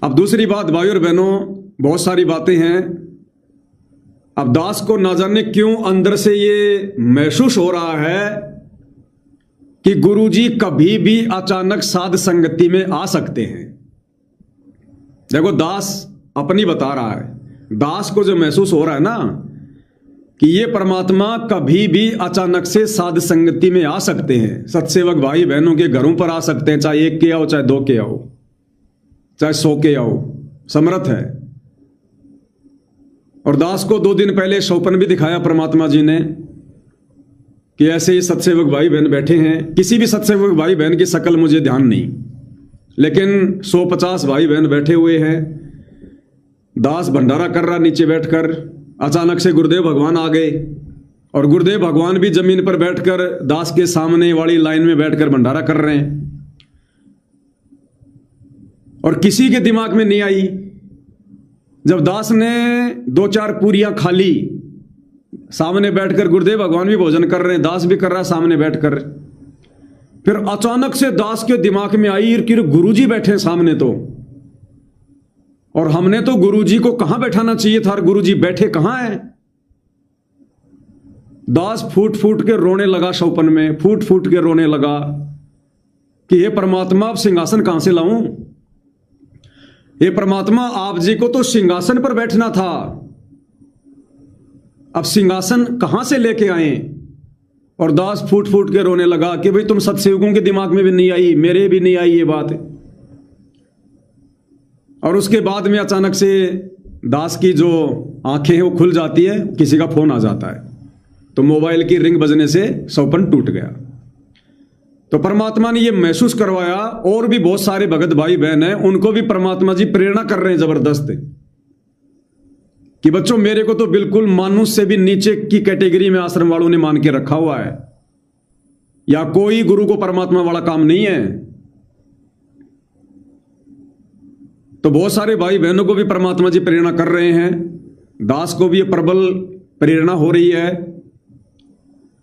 अब दूसरी बात भाई और बहनों, बहुत सारी बातें हैं। अब दास को ना जाने क्यों अंदर से ये महसूस हो रहा है कि गुरुजी कभी भी अचानक साध संगति में आ सकते हैं। देखो दास अपनी बता रहा है, दास को जो महसूस हो रहा है ना कि ये परमात्मा कभी भी अचानक से साध संगति में आ सकते हैं। सत्सेवक भाई बहनों के घरों पर आ सकते हैं, चाहे एक के आओ, चाहे दो के आओ, चाहे 100 के आओ, समर्थ है। और दास को 2 दिन पहले स्वप्न भी दिखाया परमात्मा जी ने कि ऐसे ही सत्सेवक भाई बहन बैठे हैं। किसी भी सत्सेवक भाई बहन की शक्ल मुझे ध्यान नहीं, लेकिन 150 भाई बहन बैठे हुए हैं। दास भंडारा कर रहा नीचे बैठकर, अचानक से गुरुदेव भगवान आ गए और गुरुदेव भगवान भी जमीन पर बैठकर दास के सामने वाली लाइन में बैठकर भंडारा कर रहे हैं। और किसी के दिमाग में नहीं आई, जब दास ने 2-4 पूरियां खा ली, सामने बैठकर गुरुदेव भगवान भी भोजन कर रहे हैं, दास भी कर रहा सामने बैठकर, फिर अचानक से दास के दिमाग में आई कि गुरुजी बैठे सामने तो, और हमने तो गुरुजी को कहां बैठाना चाहिए था और गुरुजी बैठे कहां हैं। दास फूट फूट के रोने लगा, स्वप्न में फूट फूट के रोने लगा कि हे परमात्मा, अब सिंहासन कहां से लाऊं। हे परमात्मा, आप जी को तो सिंहासन पर बैठना था, अब सिंहासन कहां से लेके आए। और दास फूट फूट के रोने लगा कि भाई तुम सत्सेवकों के दिमाग में भी नहीं आई, मेरे भी नहीं आई ये बात। और उसके बाद में अचानक से दास की जो आंखें हैं वो खुल जाती है, किसी का फोन आ जाता है, तो मोबाइल की रिंग बजने से स्वप्न टूट गया। तो परमात्मा ने ये महसूस करवाया। और भी बहुत सारे भगत भाई बहन हैं, उनको भी परमात्मा जी प्रेरणा कर रहे हैं जबरदस्त कि बच्चों, मेरे को तो बिल्कुल मानुष से भी नीचे की कैटेगरी में आश्रम वालों ने मान के रखा हुआ है, या कोई गुरु को परमात्मा वाला काम नहीं है। तो बहुत सारे भाई बहनों को भी परमात्मा जी प्रेरणा कर रहे हैं। दास को भी ये प्रबल प्रेरणा हो रही है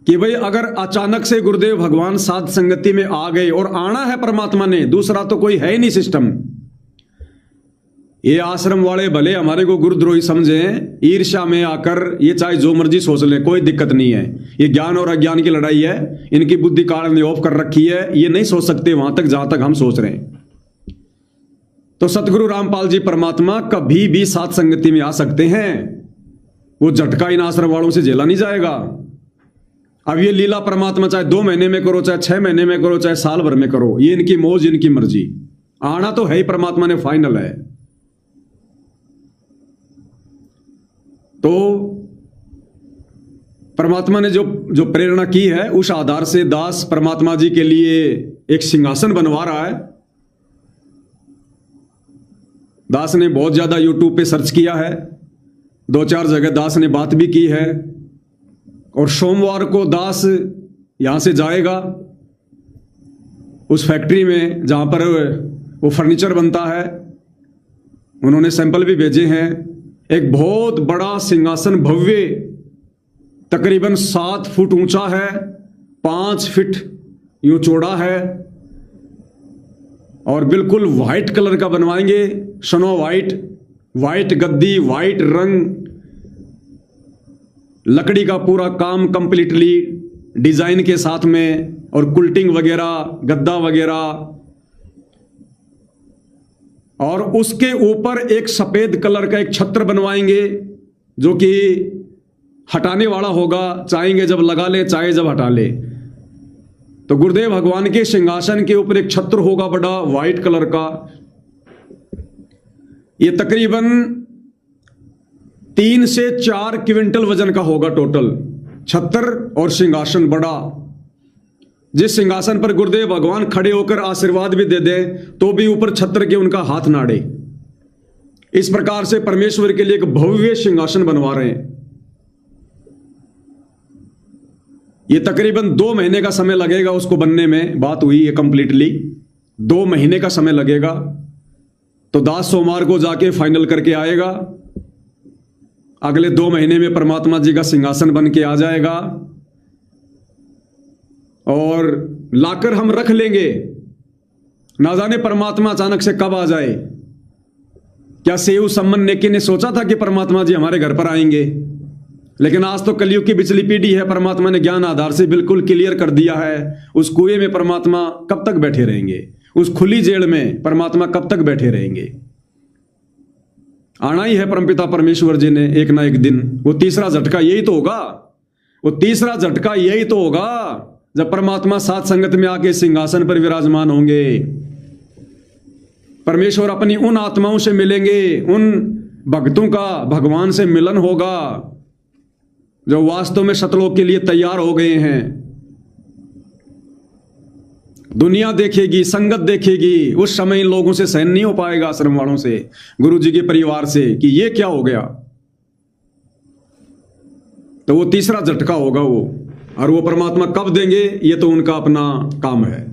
कि भाई अगर अचानक से गुरुदेव भगवान साध संगति में आ गए, और आना है परमात्मा ने, दूसरा तो कोई है ही नहीं सिस्टम। ये आश्रम वाले भले हमारे को गुरुद्रोही समझें, ईर्ष्या में आकर ये चाहे जो मर्जी सोच ले, कोई दिक्कत नहीं है। ये ज्ञान और अज्ञान की लड़ाई है, इनकी बुद्धि काल ने ऑफ कर रखी है, ये नहीं सोच सकते वहां तक जहां तक हम सोच रहे हैं। तो सतगुरु रामपाल जी परमात्मा कभी भी साध संगति में आ सकते हैं, वो झटका इन आश्रम वालों से झेला नहीं जाएगा। अब ये लीला परमात्मा चाहे 2 महीने में करो, चाहे 6 महीने में करो, चाहे साल भर में करो, ये इनकी मौज, इनकी मर्जी। आना तो है ही परमात्मा ने, फाइनल है। तो परमात्मा ने जो प्रेरणा की है, उस आधार से दास परमात्मा जी के लिए एक सिंहासन बनवा रहा है। दास ने बहुत ज्यादा यूट्यूब पे सर्च किया है, 2-4 जगह दास ने बात भी की है। और सोमवार को दास यहां से जाएगा उस फैक्ट्री में जहां पर वो फर्नीचर बनता है, उन्होंने सैंपल भी भेजे हैं। एक बहुत बड़ा सिंहासन, भव्य, तकरीबन 7 फुट ऊंचा है, 5 फीट यूं चौड़ा है, और बिल्कुल व्हाइट कलर का बनवाएंगे, स्नो व्हाइट, व्हाइट गद्दी, व्हाइट रंग, लकड़ी का पूरा काम कंप्लीटली डिजाइन के साथ में, और कुल्टिंग वगैरह, गद्दा वगैरह। और उसके ऊपर एक सफेद कलर का एक छत्र बनवाएंगे जो कि हटाने वाला होगा, चाहेंगे जब लगा ले, चाहे जब हटा ले। तो गुरुदेव भगवान के सिंहासन के ऊपर एक छत्र होगा बड़ा, व्हाइट कलर का। ये तकरीबन 3 से 4 क्विंटल वजन का होगा टोटल, छत्र और सिंहासन बड़ा। जिस सिंहासन पर गुरुदेव भगवान खड़े होकर आशीर्वाद भी दे दे तो भी ऊपर छत्र के उनका हाथ ना अड़े। इस प्रकार से परमेश्वर के लिए एक भव्य सिंहासन बनवा रहे हैं। ये तकरीबन 2 महीने का समय लगेगा उसको बनने में, बात हुई है कंप्लीटली 2 महीने का समय लगेगा। तो दास सोमवार को जाके फाइनल करके आएगा, अगले 2 महीने में परमात्मा जी का सिंहासन बन के आ जाएगा, और लाकर हम रख लेंगे। ना जाने परमात्मा अचानक से कब आ जाए, क्या सेऊ सम्मन नेकी ने सोचा था कि परमात्मा जी हमारे घर पर आएंगे? लेकिन आज तो कलयुग की पिछली पीढ़ी है, परमात्मा ने ज्ञान आधार से बिल्कुल क्लियर कर दिया है। उस कुएं में परमात्मा कब तक बैठे रहेंगे? उस खुली जेल में परमात्मा कब तक बैठे रहेंगे? आना ही है परमपिता परमेश्वर जी ने एक ना एक दिन। वो तीसरा झटका यही तो होगा, वो तीसरा झटका यही तो होगा जब परमात्मा साथ संगत में आके सिंहासन पर विराजमान होंगे। परमेश्वर अपनी उन आत्माओं से मिलेंगे, उन भक्तों का भगवान से मिलन होगा जो वास्तव में सतलोक के लिए तैयार हो गए हैं। दुनिया देखेगी, संगत देखेगी, उस समय इन लोगों से सहन नहीं हो पाएगा, आश्रम वालों से, गुरु जी के परिवार से, कि ये क्या हो गया। तो वो तीसरा झटका होगा वो, और वो परमात्मा कब देंगे ये तो उनका अपना काम है।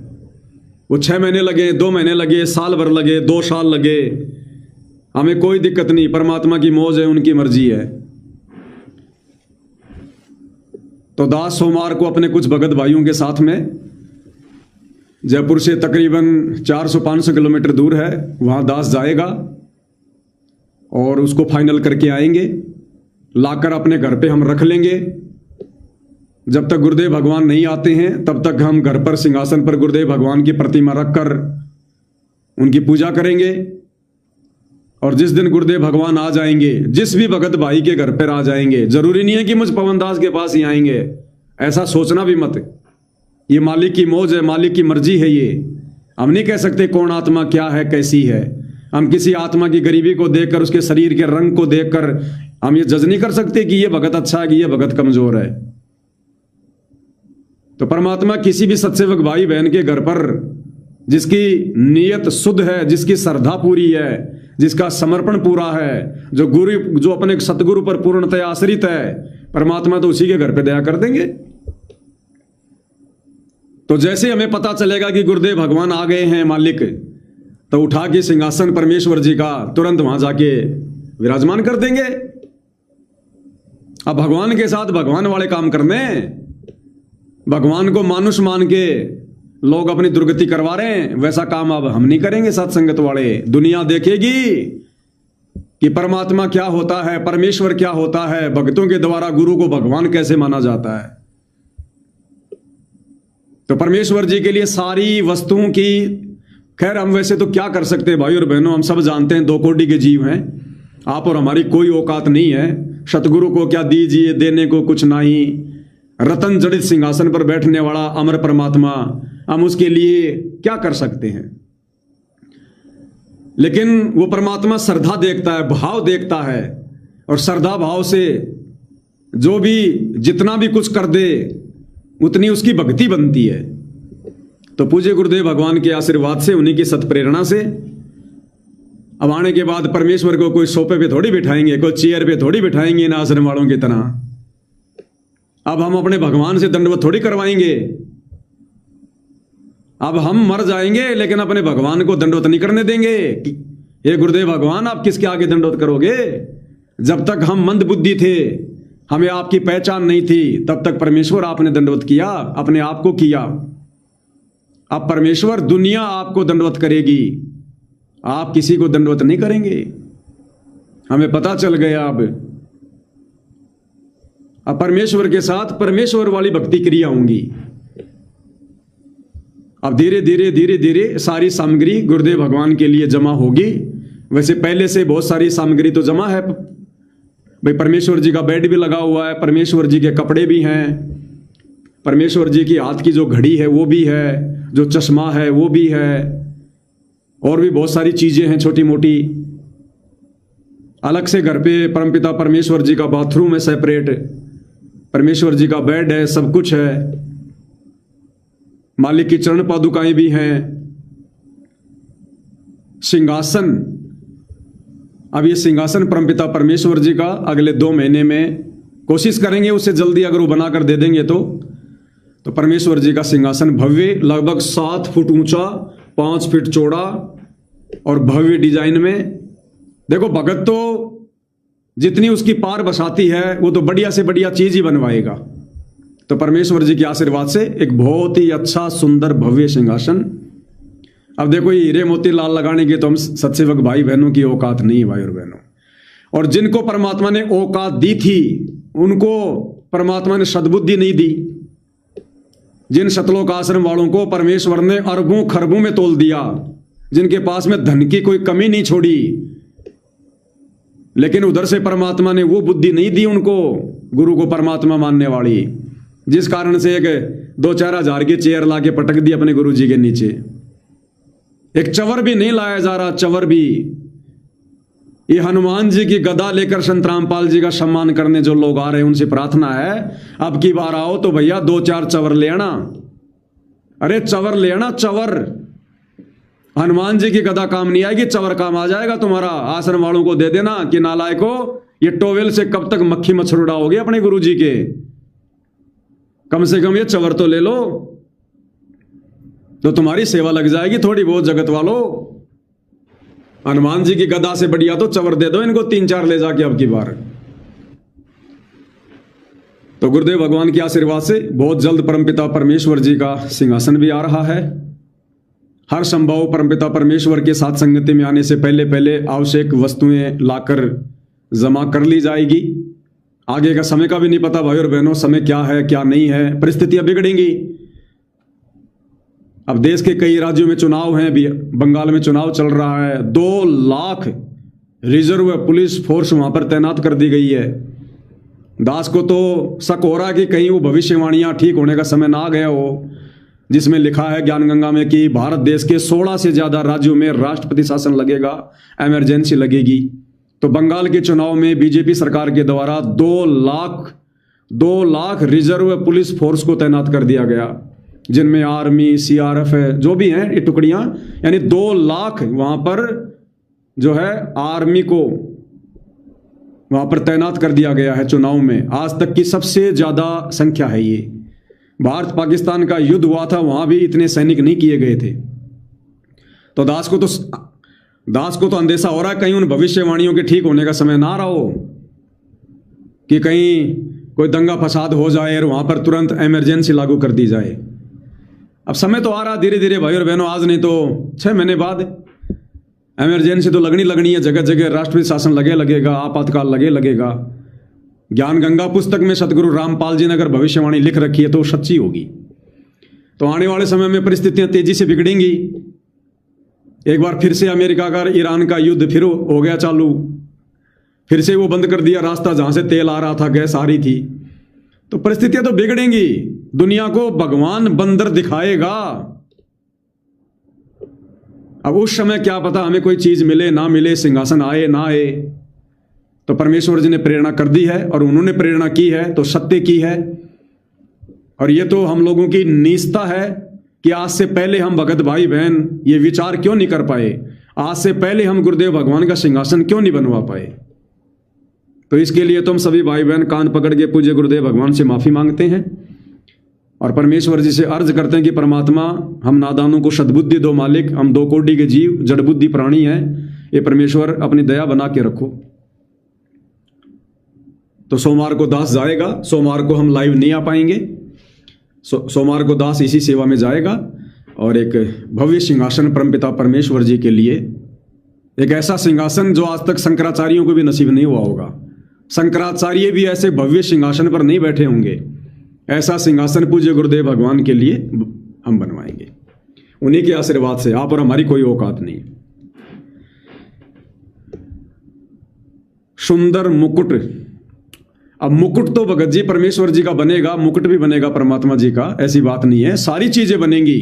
वो 6 महीने लगे, 2 महीने लगे, साल भर लगे, 2 साल लगे, हमें कोई दिक्कत नहीं। परमात्मा की मौज है, उनकी मर्जी है। तो दास सोमवार को अपने कुछ भगत भाइयों के साथ में जयपुर से तकरीबन 400-500 किलोमीटर दूर है, वहां दास जाएगा और उसको फाइनल करके आएंगे, लाकर अपने घर पे हम रख लेंगे। जब तक गुरुदेव भगवान नहीं आते हैं तब तक हम घर पर सिंहासन पर गुरुदेव भगवान की प्रतिमा रखकर उनकी पूजा करेंगे। और जिस दिन गुरुदेव भगवान आ जाएंगे, जिस भी भगत भाई के घर पर आ जाएंगे, जरूरी नहीं है कि मुझ पवन दास के पास ही आएंगे, ऐसा सोचना भी मत। ये मालिक की मौज है, मालिक की मर्जी है। ये हम नहीं कह सकते कौन आत्मा क्या है, कैसी है। हम किसी आत्मा की गरीबी को देखकर, उसके शरीर के रंग को देखकर हम ये जज नहीं कर सकते कि ये भगत अच्छा है कि ये भगत कमजोर है। तो परमात्मा किसी भी सत्सेवक भाई बहन के घर पर जिसकी नीयत शुद्ध है, जिसकी श्रद्धा पूरी है, जिसका समर्पण पूरा है, जो अपने सतगुरु पर पूर्णतया आश्रित है, परमात्मा तो उसी के घर पे दया कर देंगे। तो जैसे हमें पता चलेगा कि गुरुदेव भगवान आ गए हैं मालिक, तो उठा के सिंहासन परमेश्वर जी का तुरंत वहां जाके विराजमान कर देंगे। अब भगवान के साथ भगवान वाले काम करने, भगवान को मानुष मान के लोग अपनी दुर्गति करवा रहे हैं, वैसा काम अब हम नहीं करेंगे सत्संगत वाले। दुनिया देखेगी कि परमात्मा क्या होता है, परमेश्वर क्या होता है, भक्तों के द्वारा गुरु को भगवान कैसे माना जाता है। तो परमेश्वर जी के लिए सारी वस्तुओं की, खैर हम वैसे तो क्या कर सकते हैं भाई और बहनों, हम सब जानते हैं 2 कोटि के जीव हैं, आप और हमारी कोई औकात नहीं है। सतगुरु को क्या दीजिए, देने को कुछ नहीं। रतन जड़ित सिंहासन पर बैठने वाला अमर परमात्मा, हम उसके लिए क्या कर सकते हैं। लेकिन वो परमात्मा श्रद्धा देखता है, भाव देखता है, और श्रद्धा भाव से जो भी जितना भी कुछ कर दे उतनी उसकी भक्ति बनती है। तो पूज्य गुरुदेव भगवान के आशीर्वाद से, उन्हीं की सत्प्रेरणा से अब आने के बाद परमेश्वर को कोई सोफे पे थोड़ी बिठाएंगे, कोई चेयर पे थोड़ी बिठाएंगे ना आश्रम वालों की तरह। अब हम अपने भगवान से दंडवत थोड़ी करवाएंगे। अब हम मर जाएंगे लेकिन अपने भगवान को दंडवत नहीं करने देंगे। ये गुरुदेव भगवान आप किसके आगे दंडवत करोगे? जब तक हम मंद बुद्धि थे, हमें आपकी पहचान नहीं थी, तब तक परमेश्वर आपने दंडवत किया, अपने आप को किया। अब परमेश्वर, दुनिया आपको दंडवत करेगी, आप किसी को दंडवत नहीं करेंगे। हमें पता चल गया अब परमेश्वर के साथ परमेश्वर वाली भक्ति क्रिया होंगी। अब धीरे धीरे धीरे धीरे सारी सामग्री गुरुदेव भगवान के लिए जमा होगी। वैसे पहले से बहुत सारी सामग्री तो जमा है भाई, परमेश्वर जी का बेड भी लगा हुआ है, परमेश्वर जी के कपड़े भी हैं, परमेश्वर जी की हाथ की जो घड़ी है वो भी है, जो चश्मा है वो भी है, और भी बहुत सारी चीजें हैं छोटी मोटी। अलग से घर पे परमपिता परमेश्वर जी का बाथरूम है सेपरेट, परमेश्वर जी का बेड है, सब कुछ है। मालिक की चरण पादुकाएं भी हैं। सिंहासन, अब ये सिंहासन परमपिता परमेश्वर जी का अगले 2 महीने में कोशिश करेंगे, उससे जल्दी अगर वो बनाकर दे देंगे तो परमेश्वर जी का सिंहासन भव्य, लगभग 7 फुट ऊंचा, 5 फीट चौड़ा और भव्य डिजाइन में। देखो भगत तो जितनी उसकी पार बसाती है वो तो बढ़िया से बढ़िया चीज ही बनवाएगा। तो परमेश्वर जी के आशीर्वाद से एक बहुत ही अच्छा सुंदर भव्य सिंहासन अब देखो ये हीरे मोती लाल लगाने की तो हम सत्सेवक भाई बहनों की औकात नहीं है भाई और बहनों। और जिनको परमात्मा ने औकात दी थी उनको परमात्मा ने सद्बुद्धि नहीं दी। जिन शतलोक आश्रम वालों को परमेश्वर ने अरबों खरबों में तोल दिया, जिनके पास में धन की कोई कमी नहीं छोड़ी, लेकिन उधर से परमात्मा ने वो बुद्धि नहीं दी उनको, गुरु को परमात्मा मानने वाली, जिस कारण से एक 2-4 हजार की चेयर लाके पटक दी अपने गुरु जी के नीचे। एक चवर भी नहीं लाया जा रहा, चवर भी। ये हनुमान जी की गदा लेकर संत रामपाल जी का सम्मान करने जो लोग आ रहे हैं उनसे प्रार्थना है अब की बार आओ तो भैया 2-4 चवर ले आना। अरे चवर ले आना, चवर। हनुमान जी की गदा काम नहीं आएगी, चवर काम आ जाएगा तुम्हारा। आश्रम वालों को दे देना कि नालायको ये टोवेल से कब तक मक्खी मच्छर उड़ाओगे अपने गुरु जी के, कम से कम ये चवर तो ले लो, तो तुम्हारी सेवा लग जाएगी थोड़ी बहुत। जगत वालों, हनुमान जी की गदा से बढ़िया तो चवर दे दो इनको 3-4 ले जाके अब की बार। तो गुरुदेव भगवान के आशीर्वाद से बहुत जल्द परमपिता परमेश्वर जी का सिंहासन भी आ रहा है। हर संभव परमपिता परमेश्वर के साथ संगति में आने से पहले पहले आवश्यक वस्तुएं लाकर जमा कर ली जाएगी। आगे का समय का भी नहीं पता भाई और बहनों, समय क्या है क्या नहीं है, परिस्थितियां बिगड़ेंगी। अब देश के कई राज्यों में चुनाव हैं, बंगाल में चुनाव चल रहा है। 2 लाख रिजर्व पुलिस फोर्स वहां पर तैनात कर दी गई है। दास को तो शक हो रहा है कि कहीं वो भविष्यवाणियां ठीक होने का समय ना आ गया हो, जिसमें लिखा है ज्ञान गंगा में कि भारत देश के 16 से ज्यादा राज्यों में राष्ट्रपति शासन लगेगा, इमरजेंसी लगेगी। तो बंगाल के चुनाव में बीजेपी सरकार के द्वारा 2 लाख रिजर्व पुलिस फोर्स को तैनात कर दिया गया, जिनमें आर्मी, सीआरएफ है, जो भी हैं ये टुकड़ियां, यानी 2 लाख वहां पर जो है आर्मी को वहां पर तैनात कर दिया गया है चुनाव में। आज तक की सबसे ज्यादा संख्या है ये। भारत पाकिस्तान का युद्ध हुआ था, वहां भी इतने सैनिक नहीं किए गए थे। तो दास को तो अंदेशा हो रहा है कहीं उन भविष्यवाणियों के ठीक होने का समय ना रहा हो, कि कहीं कोई दंगा फसाद हो जाए और वहां पर तुरंत इमरजेंसी लागू कर दी जाए। अब समय तो आ रहा धीरे धीरे भाई और बहनों, आज नहीं तो 6 महीने बाद इमरजेंसी तो लगनी है। जगह जगह राष्ट्रपति शासन लगेगा, आपातकाल लगेगा। ज्ञान गंगा पुस्तक में सतगुरु रामपाल जी ने अगर भविष्यवाणी लिख रखी है तो सच्ची होगी। तो आने वाले समय में परिस्थितियां तेजी से बिगड़ेंगी। एक बार फिर से अमेरिका का ईरान का युद्ध फिर हो गया चालू, फिर से वो बंद कर दिया रास्ता जहां से तेल आ रहा था, गैस आ रही थी। तो परिस्थितियां तो बिगड़ेंगी। दुनिया को भगवान बंदर दिखाएगा। अब उस समय क्या पता हमें कोई चीज मिले ना मिले, सिंहासन आए ना आए। तो परमेश्वर जी ने प्रेरणा कर दी है, और उन्होंने प्रेरणा की है तो सत्य की है। और ये तो हम लोगों की नीचता है कि आज से पहले हम भगत भाई बहन ये विचार क्यों नहीं कर पाए, आज से पहले हम गुरुदेव भगवान का सिंहासन क्यों नहीं बनवा पाए। तो इसके लिए तो हम सभी भाई बहन कान पकड़ के पूज्य गुरुदेव भगवान से माफी मांगते हैं और परमेश्वर जी से अर्ज करते हैं कि परमात्मा हम नादानों को सद्बुद्धि दो मालिक, हम 2 कोटि के जीव जड़ बुद्धि प्राणी हैं, ये परमेश्वर अपनी दया बना के रखो। तो सोमवार को दास जाएगा, सोमवार को हम लाइव नहीं आ पाएंगे। सोमवार को दास इसी सेवा में जाएगा और एक भव्य सिंहासन परमपिता परमेश्वर जी के लिए, एक ऐसा सिंहासन जो आज तक शंकराचार्यों को भी नसीब नहीं हुआ होगा। शंकराचार्य भी ऐसे भव्य सिंहासन पर नहीं बैठे होंगे। ऐसा सिंहासन पूज्य गुरुदेव भगवान के लिए हम बनवाएंगे, उन्हीं के आशीर्वाद से। आप और हमारी कोई औकात नहीं। सुंदर मुकुट, अब मुकुट तो भगत जी परमेश्वर जी का बनेगा, मुकुट भी बनेगा परमात्मा जी का, ऐसी बात नहीं है। सारी चीजें बनेंगी।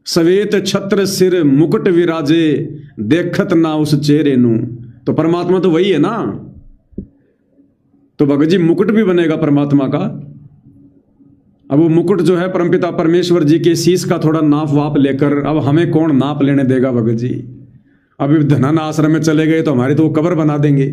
सवेत छत्र सिर मुकुट विराजे, देखत ना उस चेहरे नु। तो परमात्मा तो वही है ना। तो भगत जी मुकुट भी बनेगा परमात्मा का। अब वो मुकुट जो है परमपिता परमेश्वर जी के शीश का थोड़ा नाप वाप लेकर, अब हमें कौन नाप लेने देगा भगत जी। अभी धनन आश्रम में चले गए तो हमारी तो वो कब्र बना देंगे।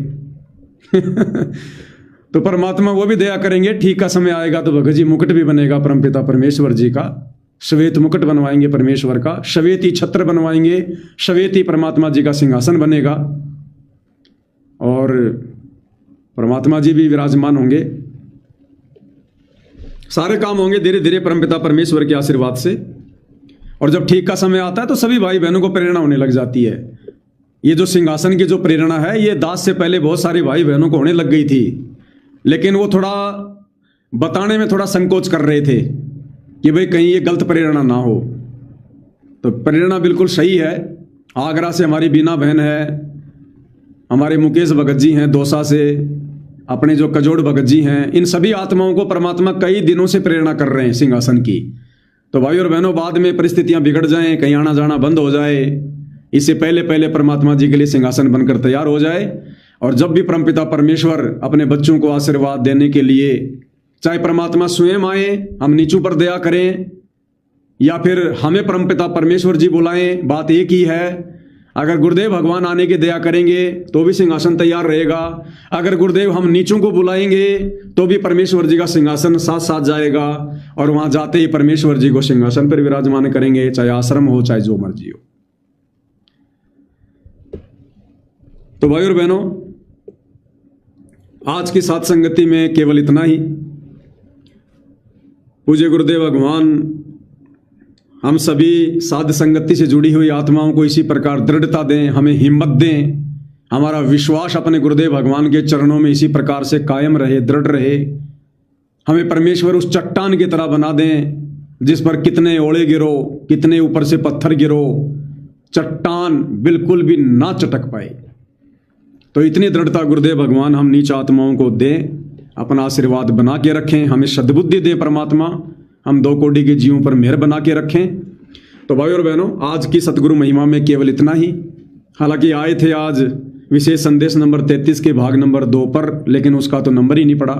तो परमात्मा वो भी दया करेंगे, ठीक का समय आएगा तो भगत जी मुकुट भी बनेगा परमपिता परमेश्वर जी का। श्वेत मुकुट बनवाएंगे परमेश्वर का, श्वेती छत्र बनवाएंगे, श्वेती परमात्मा जी का सिंहासन बनेगा और परमात्मा जी भी विराजमान होंगे। सारे काम होंगे धीरे धीरे परमपिता परमेश्वर के आशीर्वाद से। और जब ठीक का समय आता है तो सभी भाई बहनों को प्रेरणा होने लग जाती है। ये जो सिंहासन की जो प्रेरणा है ये दास से पहले बहुत सारे भाई बहनों को होने लग गई थी, लेकिन वो थोड़ा बताने में थोड़ा संकोच कर रहे थे कि भाई कहीं ये गलत प्रेरणा ना हो। तो प्रेरणा बिल्कुल सही है। आगरा से हमारी बीना बहन है, हमारे मुकेश भगत जी हैं दौसा से, अपने जो कजोड़ भगत जी हैं, इन सभी आत्माओं को परमात्मा कई दिनों से प्रेरणा कर रहे हैं सिंहासन की। तो भाई और बहनों, बाद में परिस्थितियां बिगड़ जाएं, कहीं आना जाना बंद हो जाए, इससे पहले पहले परमात्मा जी के लिए सिंहासन बनकर तैयार हो जाए। और जब भी परमपिता परमेश्वर अपने बच्चों को आशीर्वाद देने के लिए, चाहे परमात्मा स्वयं आए, हम नीचों पर दया करें, या फिर हमें परमपिता परमेश्वर जी बुलाएं, बात एक ही है। अगर गुरुदेव भगवान आने की दया करेंगे तो भी सिंहासन तैयार रहेगा। अगर गुरुदेव हम नीचों को बुलाएंगे तो भी परमेश्वर जी का सिंहासन साथ साथ जाएगा, और वहां जाते ही परमेश्वर जी को सिंहासन पर विराजमान करेंगे, चाहे आश्रम हो चाहे जो मर्जी हो। तो भाई और बहनों, आज की साथ संगति में केवल इतना ही। पूज्य गुरुदेव भगवान हम सभी साध संगति से जुड़ी हुई आत्माओं को इसी प्रकार दृढ़ता दें, हमें हिम्मत दें, हमारा विश्वास अपने गुरुदेव भगवान के चरणों में इसी प्रकार से कायम रहे, दृढ़ रहे। हमें परमेश्वर उस चट्टान की तरह बना दें जिस पर कितने ओले गिरो, कितने ऊपर से पत्थर गिरो, चट्टान बिल्कुल भी ना चटक पाए। तो इतनी दृढ़ता गुरुदेव भगवान हम नीच आत्माओं को दें, अपना आशीर्वाद बना के रखें, हमें सद्बुद्धि दें परमात्मा, हम दो कोटि के जीवों पर मेहर बना के रखें। तो भाई और बहनों, आज की सतगुरु महिमा में केवल इतना ही। हालांकि आए थे आज विशेष संदेश नंबर 33 के भाग नंबर 2 पर, लेकिन उसका तो नंबर ही नहीं पड़ा,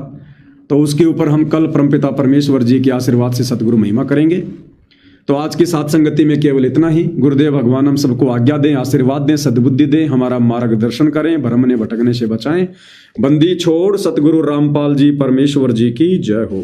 तो उसके ऊपर हम कल परमपिता परमेश्वर जी के आशीर्वाद से सतगुरु महिमा करेंगे। तो आज की साथ संगति में केवल इतना ही। गुरुदेव भगवान हम सबको आज्ञा दें, आशीर्वाद दें, सद्बुद्धि दें, हमारा मार्गदर्शन करें, भ्रम ने भटकने से बचाएं। बंदी छोड़ सतगुरु रामपाल जी परमेश्वर जी की जय हो।